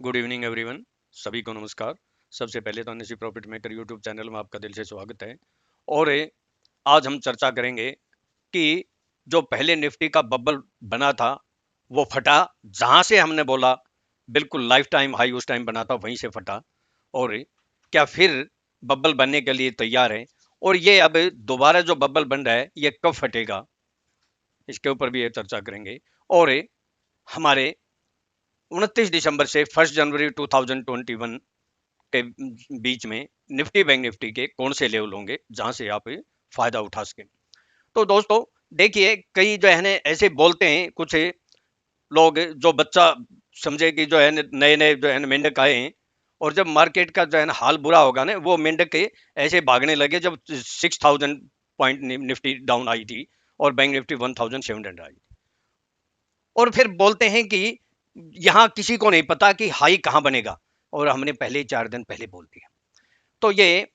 Good evening everyone. सभी को नमस्कार। सबसे पहले तो Nishi profit maker YouTube channel में आपका दिल से स्वागत है। और आज हम चर्चा करेंगे कि जो पहले निफ्टी का बबल बना था वो फटा, जहां से हमने बोला बिल्कुल लाइफ टाइम हाई उस टाइम बना था वहीं से फटा, और क्या फिर बबल बनने के लिए तैयार है, और ये अब दोबारा जो बबल बन रहा है ये कब फटेगा, इसके ऊपर भी ये चर्चा करेंगे। और हमारे 29 दिसंबर से 1 जनवरी 2021 के बीच में निफ्टी बैंक निफ्टी के कौन से लेवल होंगे जहां से आप फायदा उठा सकें। तो दोस्तों देखिए, कई जो है ना ऐसे बोलते हैं कुछ लोग, जो बच्चा समझे कि जो है नए नए जो है ना मेंढक आए हैं, और जब मार्केट का जो है ना हाल बुरा होगा ना, वो मेंढक के ऐसे भागने लगे जब 6000 पॉइंट निफ्टी डाउन आई थी और बैंक निफ्टी 1700 आई, और फिर बोलते हैं कि यहाँ किसी को नहीं पता कि हाई कहां बनेगा, और हमने पहले 4 दिन पहले बोल दिया। तो ये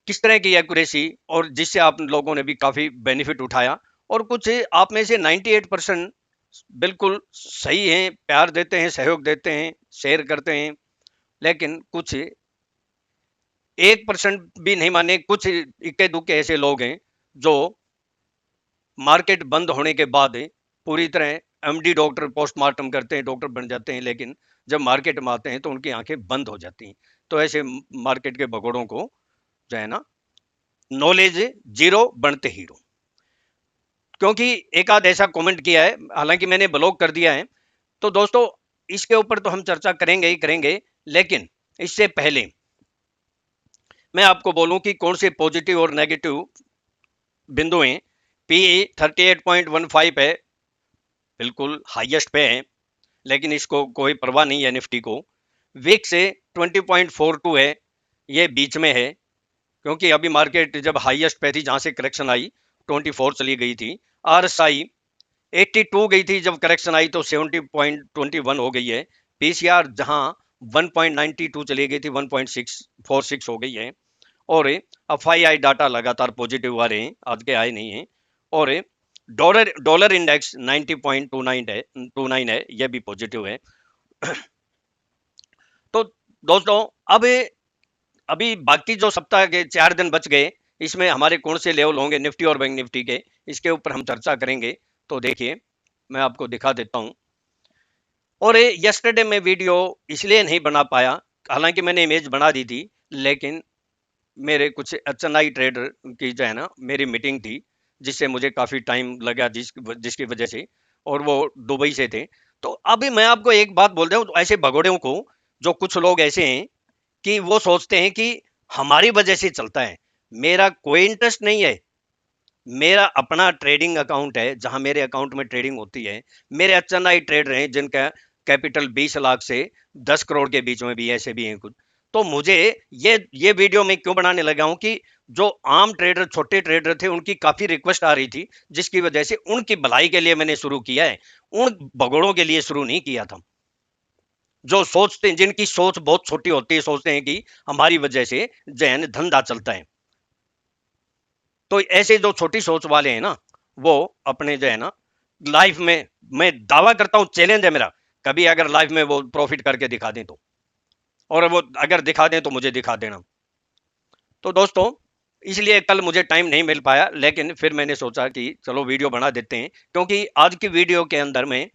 किस तरह की एक्यूरेसी, और जिससे आप लोगों ने भी काफी बेनिफिट उठाया, और कुछ आप में से 98% बिल्कुल सही हैं, प्यार देते हैं, सहयोग देते हैं, शेयर करते हैं, लेकिन कुछ 1% भी नहीं माने, कुछ इक्के दुक्के ऐसे लोग हैं जो मार्केट बंद होने के बाद पूरी तरह एमडी डॉक्टर पोस्टमार्टम करते हैं, डॉक्टर बन जाते हैं, लेकिन जब मार्केट में आते हैं तो उनकी आंखें बंद हो जाती हैं। तो ऐसे मार्केट के भगोड़ों को जो है ना, नॉलेज जीरो बनते हीरो। क्योंकि एक आध ऐसा कमेंट किया है, हालांकि मैंने ब्लॉक कर दिया है। तो दोस्तों इसके ऊपर तो हम चर्चा करेंगे ही करेंगे, लेकिन इससे पहले मैं आपको बोलूं कि कौन से पॉजिटिव और नेगेटिव बिंदु हैं। पीई 38.15 है, बिल्कुल हाईएस्ट पे है, लेकिन इसको कोई परवाह नहीं है निफ्टी को। विक्स 20.42 है, ये बीच में है, क्योंकि अभी मार्केट जब हाईएस्ट पे थी जहां से करेक्शन आई 24 चली गई थी। आरएसआई 82 गई थी, जब करेक्शन आई तो 70.21 हो गई है। पीसीआर जहां 1.92 चली गई थी 1.646 हो गई है। और एफआईआई डाटा लगातार पॉजिटिव आ रहे हैं, आज के आए नहीं है। और डॉलर डॉलर इंडेक्स 90.29 है, यह भी पॉजिटिव है। तो दोस्तों अब अभी बाकी जो सप्ताह के 4 दिन बच गए, इसमें हमारे कौन से लेवल होंगे निफ्टी और बैंक निफ्टी के, इसके ऊपर हम चर्चा करेंगे। तो देखिए मैं आपको दिखा देता हूं। और यस्टरडे में वीडियो इसलिए नहीं बना पाया, हालांकि मैंने इमेज बना दी थी, लेकिन मेरे कुछ एचएनआई ट्रेडर की जो है ना मेरी मीटिंग थी, जिससे मुझे काफी टाइम लगा, जिसकी वजह से, और वो दुबई से थे। तो अभी मैं आपको एक बात बोल रहा हूँ, ऐसे भगोड़ों को, जो कुछ लोग ऐसे हैं कि वो सोचते हैं कि हमारी वजह से चलता है। मेरा कोई इंटरेस्ट नहीं है, मेरा अपना ट्रेडिंग अकाउंट है जहां मेरे अकाउंट में ट्रेडिंग होती है। मेरे एचएनआई ट्रेडर हैं जिनका कैपिटल 20 लाख से 10 करोड़ के बीच में भी ऐसे भी हैं कुछ। तो मुझे ये वीडियो मैं क्यों बनाने लगा हूं कि जो आम ट्रेडर, छोटे ट्रेडर थे, उनकी काफी रिक्वेस्ट आ रही थी, जिसकी वजह से उनकी भलाई के लिए मैंने शुरू किया है, उन भगोड़ों के लिए शुरू नहीं किया था। जो सोचते हैं, जिनकी सोच बहुत छोटी होती है, सोचते हैं कि हमारी वजह से जो है धंधा चलता है। तो ऐसे जो छोटी सोच वाले हैं ना, वो अपने जो है ना लाइफ में, मैं दावा करता हूं, चैलेंज है मेरा, कभी अगर लाइफ में वो प्रॉफिट करके दिखा दें तो, और वो अगर दिखा दें तो मुझे दिखा देना। तो दोस्तों इसलिए कल मुझे टाइम नहीं मिल पाया, लेकिन फिर मैंने सोचा कि चलो वीडियो बना देते हैं, क्योंकि आज की वीडियो के अंदर में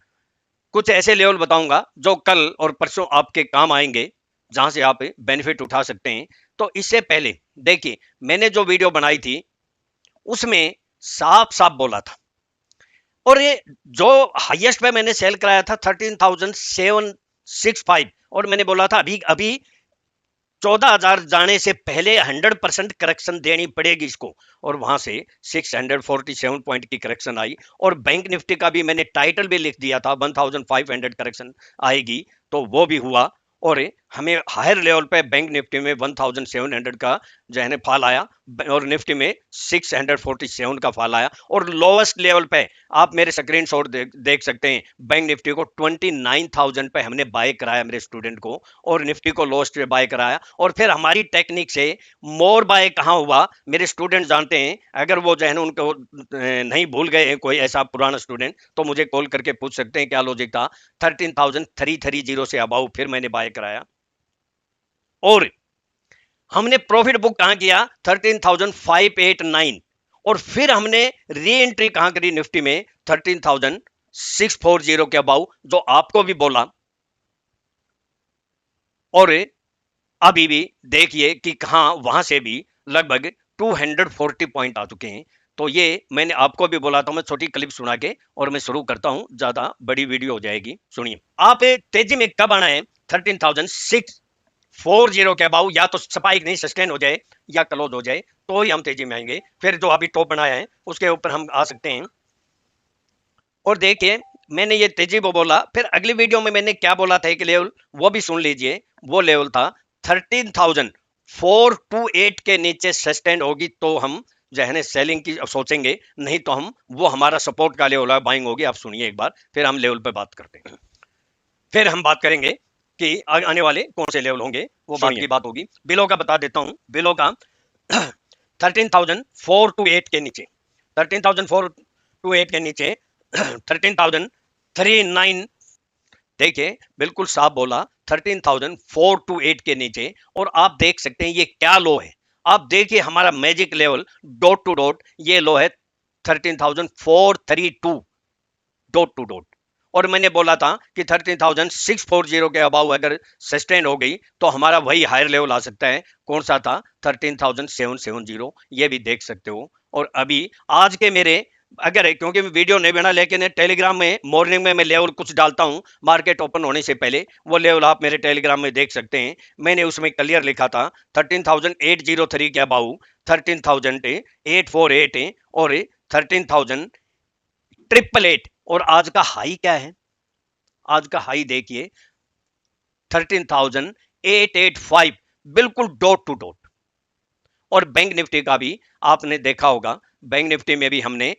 कुछ ऐसे लेवल बताऊंगा जो कल और परसों आपके काम आएंगे, जहां से आप बेनिफिट उठा सकते हैं। तो इससे पहले देखिए, मैंने जो वीडियो बनाई थी उसमें साफ साफ बोला था, और ये जो हाईएस्ट पे मैंने सेल कराया था 13,765, और मैंने बोला था अभी अभी 14,000 जाने से पहले 100% करेक्शन देनी पड़ेगी इसको, और वहां से 647 पॉइंट की करेक्शन आई। और बैंक निफ्टी का भी मैंने टाइटल भी लिख दिया था 1500 करेक्शन आएगी, तो वो भी हुआ। और हमें हायर लेवल पे बैंक निफ्टी में 1700 का जो है फॉल आया और निफ्टी में 647 का फॉल आया और लोवेस्ट लेवल पे आप मेरे स्क्रीनशॉट देख सकते हैं। बैंक निफ्टी को 29,000 पे हमने बाय कराया मेरे स्टूडेंट को और निफ्टी को लोएस्ट पे बाय कराया और फिर हमारी टेक्निक से मोर बाय कहाँ हुआ मेरे स्टूडेंट जानते हैं। अगर वो जो है उनको नहीं भूल गए हैं कोई ऐसा पुराना स्टूडेंट तो मुझे कॉल करके पूछ सकते हैं क्या लॉजिक था। 13,330 से अबाउ फिर मैंने बाय कराया और हमने प्रॉफिट बुक कहां किया 13,589 और फिर हमने री एंट्री कहां करी निफ्टी में 13,640 के अबाउ जो आपको भी बोला। और अभी भी देखिए कि कहां वहां से भी लगभग 240 पॉइंट आ चुके हैं। तो ये मैंने आपको भी बोला था। मैं छोटी क्लिप सुना के और मैं शुरू करता हूं, ज्यादा बड़ी वीडियो हो जाएगी। सुनिए, आप तेजी में कब आना है 13,640 के अबाउ, या तो स्पाइक नहीं सस्टेन हो जाए या क्लोज हो जाए तो ही हम तेजी में आएंगे। फिर जो अभी टॉप बनाया है उसके ऊपर हम आ सकते हैं। और देखिए मैंने ये तेजी को बोला, फिर अगली वीडियो में मैंने क्या बोला था एक लेवल वो भी सुन लीजिए। वो लेवल था 13,428 के नीचे सस्टेन होगी तो हम जो है सेलिंग की सोचेंगे, नहीं तो हम वो हमारा सपोर्ट का लेवल है, बाइंग होगी। आप सुनिए एक बार, फिर हम लेवल पे बात करते हैं। फिर हम बात करेंगे कि आने वाले कौन से लेवल होंगे, वो बात की बात होगी। बिलो का बता देता हूं, बिलो का 13,428 के नीचे, 13,428 के नीचे 13,039, देखिए बिल्कुल साफ बोला 13,428 के नीचे। और आप देख सकते हैं ये क्या लो है। आप देखिए हमारा magic level dot to dot ये लो है 13,432 डॉट टू डॉट। और मैंने बोला था कि 13,640 के अबाउ अगर सस्टेन हो गई तो हमारा वही हायर लेवल आ सकता है। कौन सा था 13,770, ये भी देख सकते हो। और अभी आज के मेरे, अगर क्योंकि मैं वीडियो नहीं बना लेकिन टेलीग्राम में मॉर्निंग में मैं लेवल कुछ डालता हूं मार्केट ओपन होने से पहले, वो लेवल आप मेरे टेलीग्राम में देख सकते हैं। मैंने उसमें क्लियर लिखा था 13,803 के अबाउ 13,848 और 13,888। और आज का हाई क्या है, आज का हाई देखिए 13,885, बिल्कुल डॉट टू डॉट। और बैंक निफ्टी का भी आपने देखा होगा, बैंक निफ्टी में भी हमने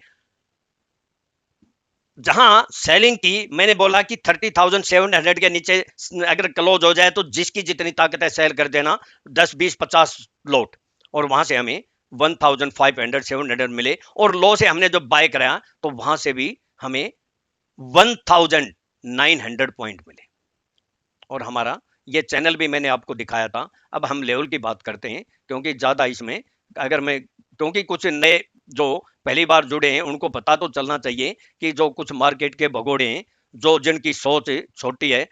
जहां सेलिंग की, मैंने बोला कि 30,700 के नीचे अगर क्लोज हो जाए तो जिसकी जितनी ताकत है सेल कर देना 10 20 50 लॉट। और वहां से हमें 1,500 700 मिले और लो से हमने जो बाय कराया तो वहां से भी हमें 1,900 पॉइंट मिले। और हमारा ये चैनल भी मैंने आपको दिखाया था। अब हम लेवल की बात करते हैं क्योंकि ज्यादा इसमें अगर मैं, क्योंकि कुछ नए जो पहली बार जुड़े हैं उनको पता तो चलना चाहिए कि जो कुछ मार्केट के भगोड़े हैं, जो जिनकी सोच छोटी है,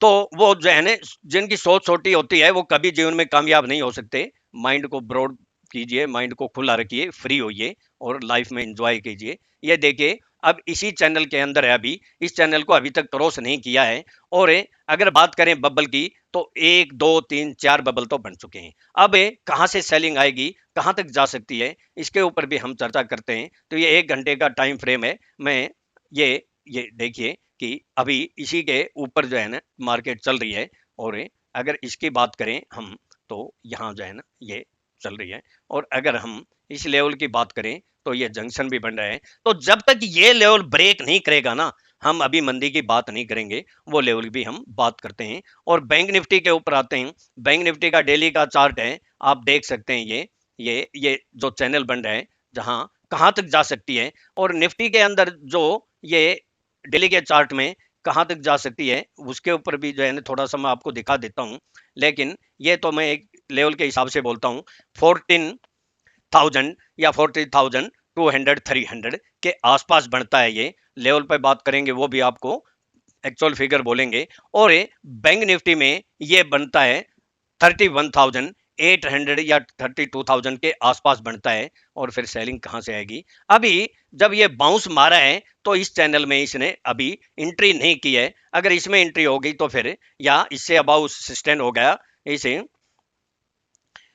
तो वो जो है ना जिनकी सोच छोटी होती है वो कभी जीवन में कामयाब नहीं हो सकते। माइंड को ब्रॉड कीजिए, माइंड को खुला रखिए, फ्री होइए और लाइफ में एंजॉय कीजिए। ये देखिए अब इसी चैनल के अंदर है, अभी इस चैनल को अभी तक क्रॉस नहीं किया है। और अगर बात करें बबल की तो 1 2 3 4 बबल तो बन चुके हैं। अब कहाँ से सेलिंग आएगी, कहाँ तक जा सकती है, इसके ऊपर भी हम चर्चा करते हैं। तो ये 1 घंटे का टाइम फ्रेम है। मैं ये देखिए कि अभी इसी के ऊपर जो है ना मार्केट चल रही है। और अगर इसकी बात करें हम तो यहाँ जो है ना ये चल रही है। और अगर हम इस लेवल की बात करें तो ये जंक्शन भी बन रहा है। तो जब तक ये लेवल ब्रेक नहीं करेगा ना, हम अभी मंदी की बात नहीं करेंगे, वो लेवल भी हम बात करते हैं। और बैंक निफ्टी के ऊपर आते हैं। बैंक निफ्टी का डेली का चार्ट है, आप देख सकते हैं ये जो चैनल बन रहा है जहां कहां तक जा सकती है। और निफ्टी के अंदर जो ये डेली के चार्ट में कहां तक जा सकती है उसके ऊपर भी जो है ना थोड़ा सा मैं आपको दिखा देता हूं। लेकिन ये तो मैं एक लेवल के हिसाब से बोलता हूं। 14,000 या 40,200 300 के आसपास बढ़ता है ये लेवल पे बात करेंगे, वो भी आपको एक्चुअल फिगर बोलेंगे। और बैंक निफ्टी में ये बनता है 31,800 या 32,000 के आसपास बनता है। और फिर सेलिंग कहां से आएगी, अभी जब ये बाउंस मारा है तो इस चैनल में इसने अभी एंट्री नहीं की है। अगर इसमें एंट्री हो गई तो फिर, या इससे अबाउ सस्टेन हो गया इसे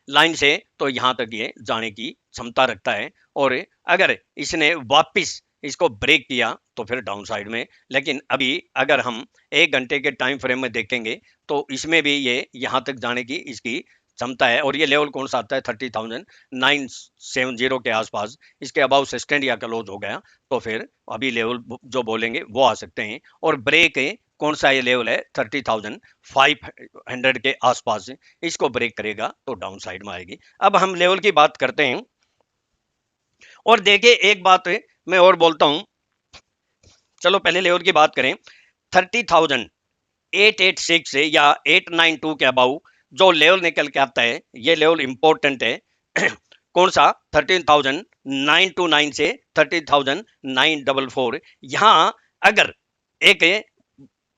लाइन से, तो यहां तक ये जाने की क्षमता रखता है। और अगर इसने वापस इसको ब्रेक किया तो फिर डाउन साइड में। लेकिन अभी अगर हम 1 घंटे के टाइम फ्रेम में देखेंगे तो इसमें भी ये यहाँ तक जाने की इसकी क्षमता है। और ये लेवल कौन सा आता है 30,970 के आसपास, इसके अबाउ सस्टेंड या क्लोज हो गया तो फिर अभी लेवल जो बोलेंगे वो आ सकते हैं। और ब्रेक कौन सा ये लेवल है 30,500 के आसपास, इसको ब्रेक करेगा तो डाउन साइड में आएगी। अब हम लेवल की बात करते हैं और देखिए एक बात मैं और बोलता हूं, चलो पहले लेवल की बात करें। 30,886 से या 892 के अबाउ जो लेवल निकल के आता है ये लेवल इंपॉर्टेंट है। कौन सा 13,929 से 13,944, यहां अगर एक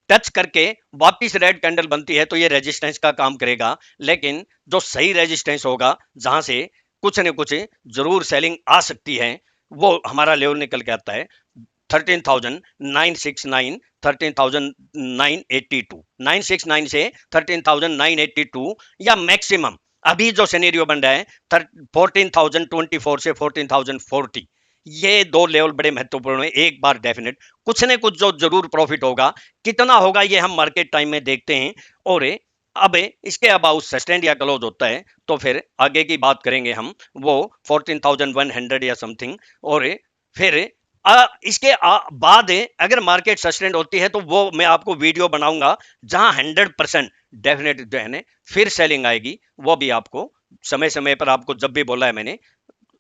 टच करके वापिस रेड कैंडल बनती है तो ये रेजिस्टेंस का काम करेगा। लेकिन जो सही रेजिस्टेंस होगा जहां से कुछ न कुछ जरूर सेलिंग आ सकती है वो हमारा लेवल निकल के आता है 13,969, 13,982, 969 से 13,982, या मैक्सिमम अभी जो सिनेरियो बन रहा है 14,024 से 14,040। ये दो लेवल बड़े महत्वपूर्ण है। एक बार डेफिनेट कुछ न कुछ जो जरूर प्रॉफिट होगा, कितना होगा ये हम मार्केट टाइम में देखते हैं। और अब इसके अबाउट सस्टेंड या क्लोज होता है तो फिर आगे की बात करेंगे हम, वो 14,100 या समथिंग। और फिर इसके बाद अगर मार्केट सस्टेंड होती है तो वो मैं आपको वीडियो बनाऊंगा जहां 100% डेफिनेट जो है ना फिर सेलिंग आएगी। वो भी आपको समय समय पर आपको जब भी बोला है मैंने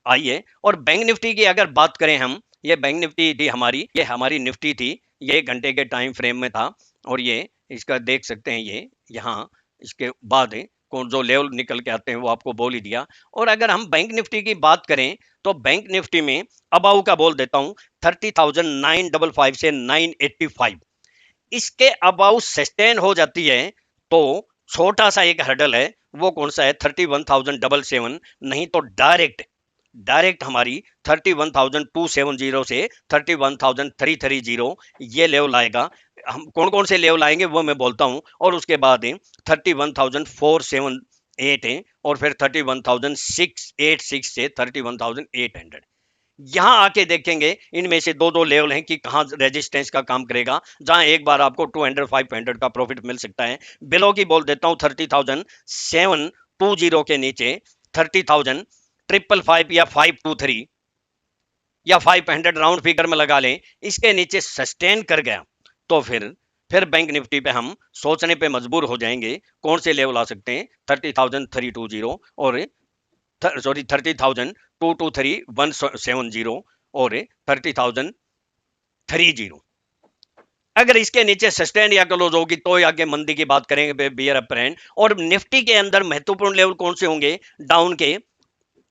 आइए। और बैंक निफ्टी की अगर बात करें हम, ये बैंक निफ्टी थी हमारी, ये हमारी निफ्टी थी, ये 1 घंटे के टाइम फ्रेम में था। और ये इसका देख सकते हैं ये यहाँ इसके बाद कौन जो लेवल निकल के आते हैं वो आपको बोल ही दिया। और अगर हम बैंक निफ्टी की बात करें तो बैंक निफ्टी में अबाउ का बोल देता हूं 30,955 से 985, इसके अबाउ सस्टेन हो जाती है तो छोटा सा एक हर्डल है वो कौन सा है 31,777, नहीं तो डायरेक्ट हमारी 31,270 से 31,330 ये लेवल आएगा। हम कौन कौन से लेवल आएंगे वो मैं बोलता हूं। और उसके बाद 31,478 है और फिर 31,686 से 31,800। यहां आके देखेंगे इनमें से दो दो लेवल हैं कि कहां रेजिस्टेंस का काम करेगा, जहां एक बार आपको 200 500 का प्रॉफिट मिल सकता है। बिलो की बोल देता हूं 30,720 के नीचे 30,555 या 523 या 500 राउंड फिगर में लगा लें, इसके नीचे सस्टेन कर गया तो फिर बैंक निफ्टी पे हम सोचने पे मजबूर हो जाएंगे कौन से लेवल आ सकते हैं 30,320 और सॉरी 30,223,170 और 30,030। अगर इसके नीचे सस्टेन या क्लोज होगी तो आगे मंदी की बात करेंगे बियर अप्रैंड। और निफ्टी के अंदर महत्वपूर्ण लेवल कौन से होंगे डाउन के,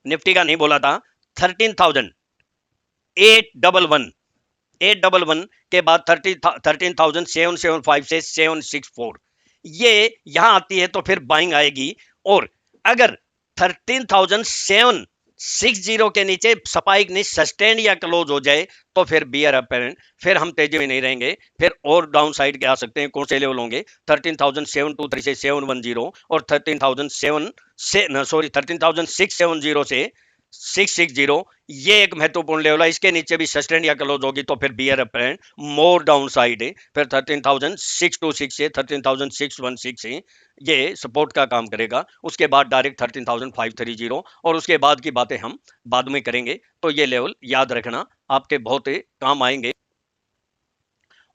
निफ्टी का नहीं बोला था, 13,811 के बाद 13,775 से 764 ये यहां आती है तो फिर बाइंग आएगी। और अगर 13,760 के नीचे स्पाइक नहीं सस्टेन या क्लोज हो जाए तो फिर बियर अपेरेंट, फिर हम तेजी में नहीं रहेंगे, फिर और डाउन साइड के आ सकते हैं। कौन से लेवल होंगे 13,723 से 710 और 13,670 से 660, ये एक महत्वपूर्ण लेवल है। इसके नीचे भी सस्टेन या क्लोज होगी तो फिर bear apparent more downside है। फिर 13,626 से 13,616 ये सपोर्ट का काम करेगा। उसके बाद डायरेक्ट 13,530 और उसके बाद की बातें हम बाद में करेंगे। तो ये लेवल याद रखना आपके बहुत काम आएंगे।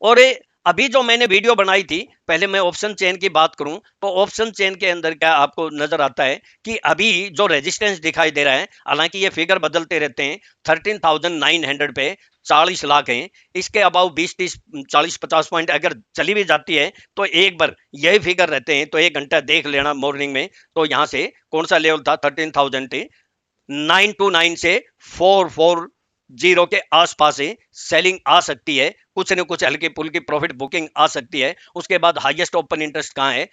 और अभी जो मैंने वीडियो बनाई थी, पहले मैं ऑप्शन चेन की बात करूं तो ऑप्शन चेन के अंदर क्या आपको नजर आता है कि अभी जो रेजिस्टेंस दिखाई दे रहा है, हालांकि ये फिगर बदलते रहते हैं, 13,900 पे 40 लाख हैं, इसके अबाउ 20 30 40 50 पॉइंट अगर चली भी जाती है तो एक बार यही फिगर रहते हैं तो 1 घंटा देख लेना मॉर्निंग में। तो यहां से कौन सा लेवल था 13,929 से 440 के आसपास से सेलिंग आ सकती है, कुछ न कुछ हल्की फुल्की प्रॉफिट बुकिंग आ सकती है। उसके बाद हाईएस्ट ओपन इंटरेस्ट कहां है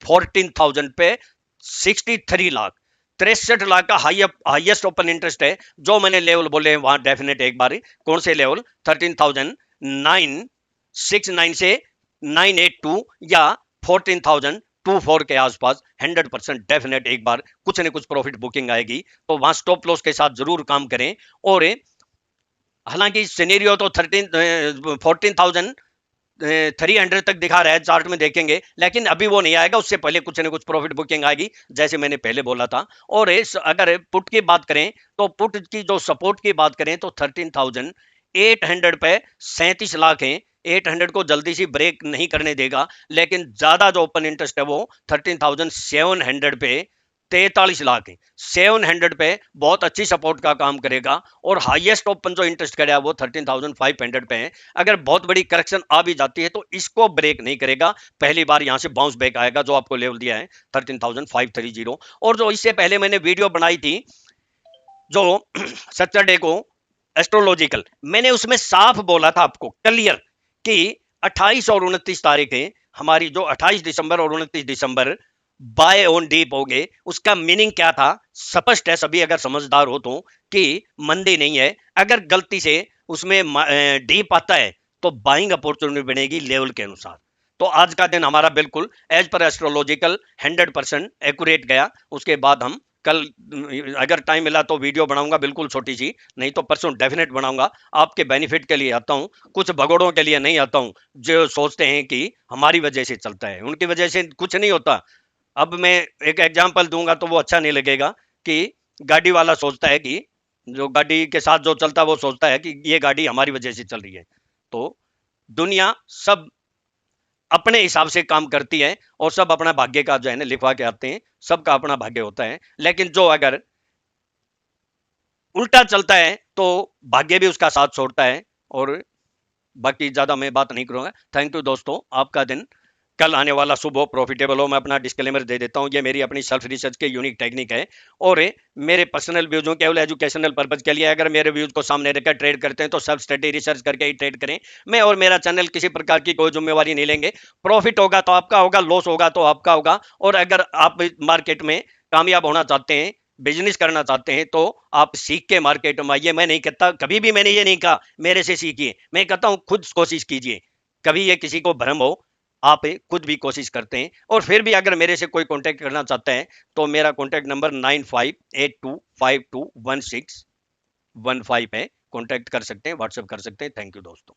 14,000 पे 63 लाख 63 लाख का हाईएस्ट ओपन इंटरेस्ट है। जो मैंने लेवल बोले हैं वहां डेफिनेट एक बार कौन से लेवल 13,969 से 982 या 14,024 के आसपास 100% डेफिनेट एक बार कुछ न कुछ प्रॉफिट बुकिंग आएगी। तो वहां स्टॉप लॉस के साथ जरूर काम करें। और हालांकि सिनेरियो तो 14,300 तक दिखा रहा है, चार्ट में देखेंगे, लेकिन अभी वो नहीं आएगा, उससे पहले कुछ ना कुछ प्रॉफिट बुकिंग आएगी, जैसे मैंने पहले बोला था। और अगर पुट की बात करें तो पुट की जो सपोर्ट की बात करें तो 13,800 पे 37 लाख है। 800 को जल्दी से ब्रेक नहीं करने देगा, लेकिन ज्यादा जो ओपन इंटरेस्ट है वो 13,700 पे 43 लाख है। 700 पे बहुत अच्छी सपोर्ट का काम करेगा, और हाईएस्ट ओपन जो इंटरेस्ट करेगा वो 13,500 पे है। अगर बहुत बड़ी करेक्शन आ भी जाती है तो इसको ब्रेक नहीं करेगा, पहली बार यहां से बाउंस बैक आएगा, जो आपको लेवल दिया है 13,530। और जो इससे पहले मैंने वीडियो बनाई थी जो सैटरडे को एस्ट्रोलॉजिकल, मैंने उसमें साफ बोला था आपको क्लियर कि 28 और 29 तारीखें हमारी, जो 28 दिसंबर और 29 दिसंबर बाय ऑन डीप हो गए, उसका मीनिंग क्या था स्पष्ट है, सभी अगर समझदार हो तो, कि मंदी नहीं है। अगर गलती से उसमें डीप आता है तो बाइंग अपॉर्चुनिटी बनेगी लेवल के अनुसार। तो आज का दिन हमारा बिल्कुल एज पर एस्ट्रोलॉजिकल 100% एक्यूरेट गया। उसके बाद हम कल अगर टाइम मिला तो वीडियो बनाऊंगा, बिल्कुल छोटी सी, नहीं तो परसों डेफिनेट बनाऊंगा। आपके बेनिफिट के लिए आता हूं, कुछ भगोड़ों के लिए नहीं आता हूं जो सोचते हैं कि हमारी वजह से चलता है, उनकी वजह से कुछ नहीं होता। अब मैं एक एग्जांपल दूंगा तो वो अच्छा नहीं लगेगा, कि गाड़ी वाला सोचता है कि जो गाड़ी के साथ जो चलता है वो सोचता है कि ये गाड़ी हमारी वजह से चल रही है। तो दुनिया सब अपने हिसाब से काम करती है, और सब अपना भाग्य का जो है ना लिखवा के आते हैं, सबका अपना भाग्य होता है। लेकिन जो अगर उल्टा चलता है तो भाग्य भी उसका साथ छोड़ता है। और बाकी ज्यादा मैं बात नहीं करूंगा। थैंक यू दोस्तों, आपका दिन कल आने वाला शुभ हो, प्रॉफिटेबल हो। मैं अपना डिस्क्लेमर दे देता हूं, ये मेरी अपनी सेल्फ रिसर्च के यूनिक टेक्निक है, और मेरे पर्सनल व्यूजों केवल एजुकेशनल पर्पज के लिए। अगर मेरे व्यूज को सामने रखकर ट्रेड करते हैं तो सेल्फ स्टडी रिसर्च करके ही ट्रेड करें। मैं और मेरा चैनल किसी प्रकार की कोई जिम्मेवारी नहीं लेंगे। प्रॉफिट होगा तो आपका होगा, लॉस होगा तो आपका होगा। और अगर आप मार्केट में कामयाब होना चाहते हैं, बिजनेस करना चाहते हैं, तो आप सीख के मार्केट में आइए। मैं नहीं कहता, कभी भी मैंने ये नहीं कहा मेरे से सीखिए, मैं कहता हूं खुद कोशिश कीजिए। कभी ये किसी को भ्रम हो, आप खुद भी कोशिश करते हैं। और फिर भी अगर मेरे से कोई कांटेक्ट करना चाहता है तो मेरा कांटेक्ट नंबर 9582521615 है, कांटेक्ट कर सकते हैं, व्हाट्सएप कर सकते हैं। थैंक यू दोस्तों।